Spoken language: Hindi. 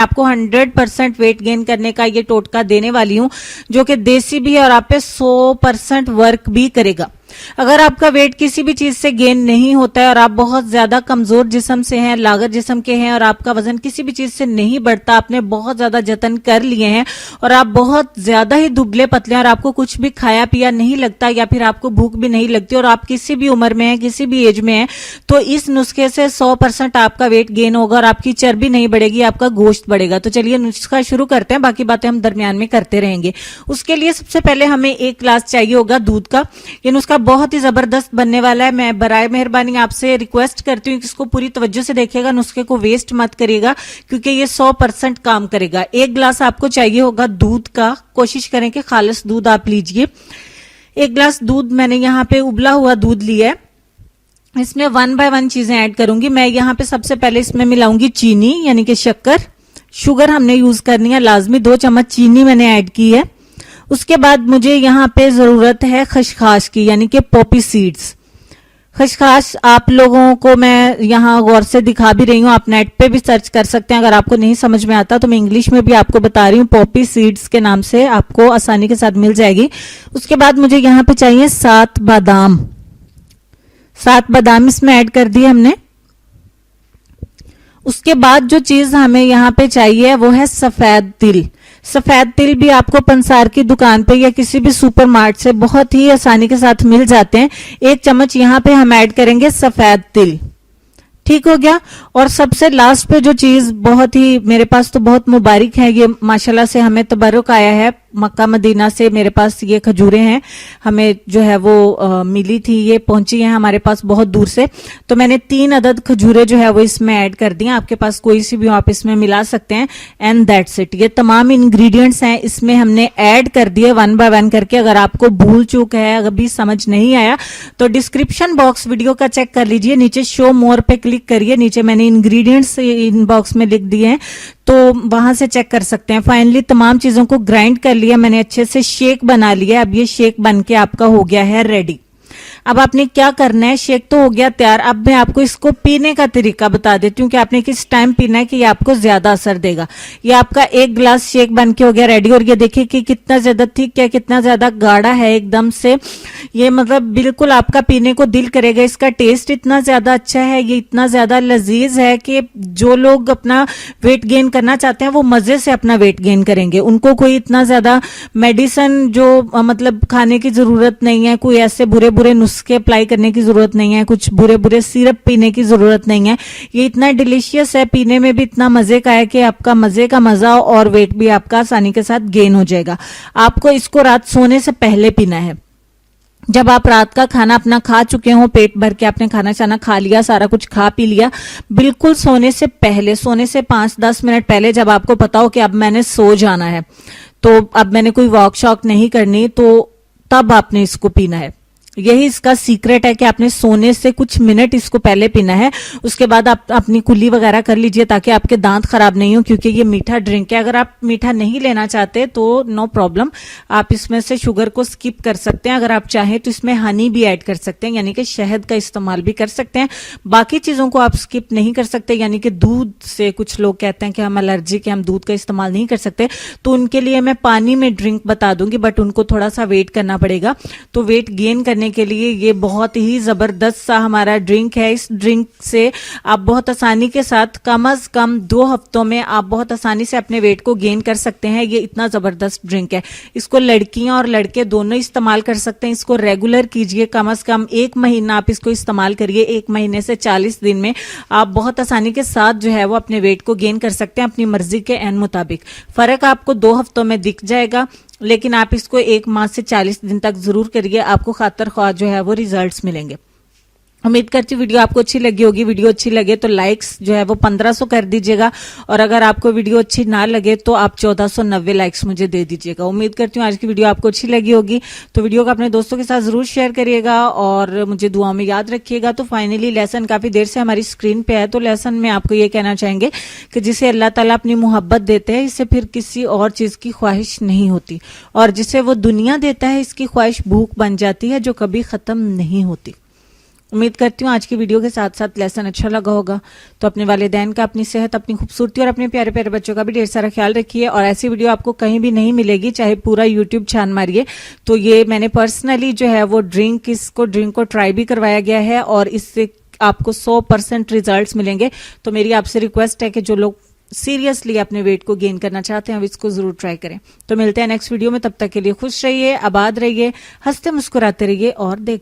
आपको 100% वेट गेन करने का ये टोटका देने वाली हूं, जो कि देसी भी है और आप पे 100% वर्क भी करेगा। अगर आपका वेट किसी भी चीज से गेन नहीं होता है और आप बहुत ज्यादा कमजोर जिस्म से हैं, लागत जिस्म के हैं और आपका वजन किसी भी चीज से नहीं बढ़ता, आपने बहुत ज्यादा जतन कर लिए हैं और आप बहुत ज्यादा ही दुबले पतले और आपको कुछ भी खाया पिया नहीं लगता या फिर आपको भूख भी नहीं लगती और आप किसी भी उम्र में हैं, किसी भी एज में हैं, तो इस नुस्खे से 100% आपका वेट गेन होगा और आपकी चर्बी नहीं बढ़ेगी, आपका गोश्त बढ़ेगा। तो चलिए नुस्खा शुरू करते हैं, बाकी बातें हम दरमियान में करते रहेंगे। उसके लिए सबसे पहले हमें 1 गिलास चाहिए होगा दूध का। ये नुस्खा बहुत ही जबरदस्त बनने वाला है। मैं बराए मेहरबानी आपसे रिक्वेस्ट करती हूँ कि इसको पूरी तवज्जो से देखिएगा, नुस्खे को वेस्ट मत करिएगा क्योंकि ये 100% काम करेगा। 1 गिलास आपको चाहिए होगा दूध का। कोशिश करें कि खालिस दूध आप लीजिए। 1 गिलास दूध मैंने यहाँ पे उबला हुआ दूध लिया है। इसमें 1 बाय 1 चीजें ऐड करूंगी। मैं यहाँ पे सबसे पहले इसमें मिलाऊंगी चीनी यानी कि शक्कर। शुगर हमने यूज करनी है लाजमी। 2 चम्मच चीनी मैंने ऐड की है। उसके बाद मुझे यहाँ पे जरूरत है खसखस की यानी कि पॉपी सीड्स। खसखस आप लोगों को मैं यहाँ गौर से दिखा भी रही हूँ, आप नेट पे भी सर्च कर सकते हैं। अगर आपको नहीं समझ में आता तो मैं इंग्लिश में भी आपको बता रही हूँ, पॉपी सीड्स के नाम से आपको आसानी के साथ मिल जाएगी। उसके बाद मुझे यहाँ पे चाहिए 7 बादाम। 7 बादाम इसमें ऐड कर दिए हमने। उसके बाद जो चीज हमें यहाँ पे चाहिए वो है सफेद तिल। सफेद तिल भी आपको पंसार की दुकान पे या किसी भी सुपरमार्ट से बहुत ही आसानी के साथ मिल जाते हैं। 1 चम्मच यहाँ पे हम ऐड करेंगे सफेद तिल। ठीक हो गया। और सबसे लास्ट पे जो चीज बहुत ही मेरे पास तो बहुत मुबारक है, ये माशाल्लाह से हमें तबरुक आया है मक्का मदीना से। मेरे पास ये खजूरें हैं, हमें जो है वो मिली थी, ये पहुंची हैं हमारे पास बहुत दूर से। तो मैंने 3 अदद खजूरें जो है वो इसमें ऐड कर दी हैं। आपके पास कोई सी भी आप इसमें मिला सकते हैं। And that's it. ये तमाम इंग्रेडिएंट्स हैं इसमें हमने ऐड कर दिए 1 बाय 1 करके। अगर आपको भूल चूक है, अभी समझ नहीं आया तो डिस्क्रिप्शन बॉक्स वीडियो का चेक कर लीजिए, नीचे शो मोर पे क्लिक करिए। नीचे मैंने इंग्रेडिएंट्स इन बॉक्स में लिख दिए हैं तो वहां से चेक कर सकते हैं। फाइनली तमाम चीजों को ग्राइंड कर लिया मैंने, अच्छे से शेक बना लिया। अब ये शेक बन के आपका हो गया है रेडी। अब आपने क्या करना है, शेक तो हो गया तैयार। अब मैं आपको इसको पीने का तरीका बता देती हूँ कि आपने किस टाइम पीना है कि ये आपको ज्यादा असर देगा। ये आपका 1 गिलास शेक बन के हो गया रेडी। और ये देखिए कि कितना ज्यादा थिक है, कितना ज्यादा गाढ़ा है एकदम से। ये मतलब बिल्कुल आपका पीने को दिल करेगा। इसका टेस्ट इतना ज्यादा अच्छा है, ये इतना ज्यादा लजीज है कि जो लोग अपना वेट गेन करना चाहते हैं वो मजे से अपना वेट गेन करेंगे। उनको कोई इतना ज्यादा मेडिसिन जो मतलब खाने की जरूरत नहीं है, कोई ऐसे बुरे बुरे नुस्खे अप्लाई करने की जरूरत नहीं है, कुछ बुरे बुरे सिरप पीने की जरूरत नहीं है। ये इतना डिलीशियस है, पीने में भी इतना मजे का है कि आपका मजे का मजा और वेट भी आपका आसानी के साथ गेन हो जाएगा। आपको इसको रात सोने से पहले पीना है। जब आप रात का खाना अपना खा चुके हो, पेट भर के आपने खाना शाना खा लिया, सारा कुछ खा पी लिया, बिल्कुल सोने से पहले, सोने से 5-10 मिनट पहले, जब आपको पता हो कि अब मैंने सो जाना है, तो अब मैंने कोई वॉक शॉक नहीं करनी, तो तब आपने इसको पीना है। यही इसका सीक्रेट है कि आपने सोने से कुछ मिनट इसको पहले पीना है। उसके बाद आप अपनी कुल्ली वगैरह कर लीजिए ताकि आपके दांत खराब नहीं हो, क्योंकि ये मीठा ड्रिंक है। अगर आप मीठा नहीं लेना चाहते तो नो प्रॉब्लम, आप इसमें से शुगर को स्किप कर सकते हैं। अगर आप चाहें तो इसमें हनी भी ऐड कर सकते हैं, यानी कि शहद का इस्तेमाल भी कर सकते हैं। बाकी चीजों को आप स्किप नहीं कर सकते, यानी कि दूध से कुछ लोग कहते हैं कि हम एलर्जिक हैं, हम दूध का इस्तेमाल नहीं कर सकते, तो उनके लिए मैं पानी में ड्रिंक बता दूंगी, बट उनको थोड़ा सा वेट करना पड़ेगा। तो वेट गेन करने के लिए ये बहुत ही जबरदस्त सा हमारा ड्रिंक है। इस ड्रिंक से आप बहुत आसानी के साथ कम से कम 2 हफ्तों में आप बहुत आसानी से अपने वेट को गेन कर सकते हैं। ये इतना जबरदस्त ड्रिंक है, इसको लड़कियां और लड़के दोनों इस्तेमाल कर सकते हैं। इसको रेगुलर कीजिए, कम से कम 1 महीना आप इसको इस्तेमाल करिए। 1 महीने से 40 दिन में आप बहुत आसानी के साथ जो है वो अपने वेट को गेन कर सकते हैं अपनी मर्जी के एन मुताबिक। फर्क आपको 2 हफ्तों में दिख जाएगा, लेकिन आप इसको 1 माह से 40 दिन तक जरूर करिए, आपको खातर ख्वाह जो है वो रिजल्ट्स मिलेंगे। उम्मीद करती हूँ वीडियो आपको अच्छी लगी होगी। वीडियो अच्छी लगे तो लाइक्स जो है वो 1500 कर दीजिएगा, और अगर आपको वीडियो अच्छी ना लगे तो आप 1490 लाइक्स मुझे दे दीजिएगा। उम्मीद करती हूँ आज की वीडियो आपको अच्छी लगी होगी, तो वीडियो को अपने दोस्तों के साथ जरूर शेयर करिएगा और मुझे दुआ में याद रखिएगा। तो फाइनली लेसन काफी देर से हमारी स्क्रीन पे है, तो लेसन में आपको ये कहना चाहेंगे कि जिसे अल्लाह ताला अपनी मोहब्बत देते हैं, इससे फिर किसी और चीज की ख्वाहिश नहीं होती, और जिसे वो दुनिया देता है इसकी ख्वाहिश भूख बन जाती है जो कभी खत्म नहीं होती। उम्मीद करती हूँ आज की वीडियो के साथ साथ लेसन अच्छा लगा होगा। तो अपने वालिदैन का, अपनी सेहत, अपनी खूबसूरती और अपने प्यारे प्यारे बच्चों का भी ढेर सारा ख्याल रखिए। और ऐसी वीडियो आपको कहीं भी नहीं मिलेगी, चाहे पूरा यूट्यूब छान मारिए। तो ये मैंने पर्सनली जो है वो ड्रिंक को ट्राई भी करवाया गया है और इससे आपको 100% रिजल्ट्स मिलेंगे। तो मेरी आपसे रिक्वेस्ट है कि जो लोग सीरियसली अपने वेट को गेन करना चाहते हैं अब इसको जरूर ट्राई करें। तो मिलते हैं नेक्स्ट वीडियो में, तब तक के लिए खुश रहिए, आबाद रहिए, हंसते मुस्कुराते रहिए और देख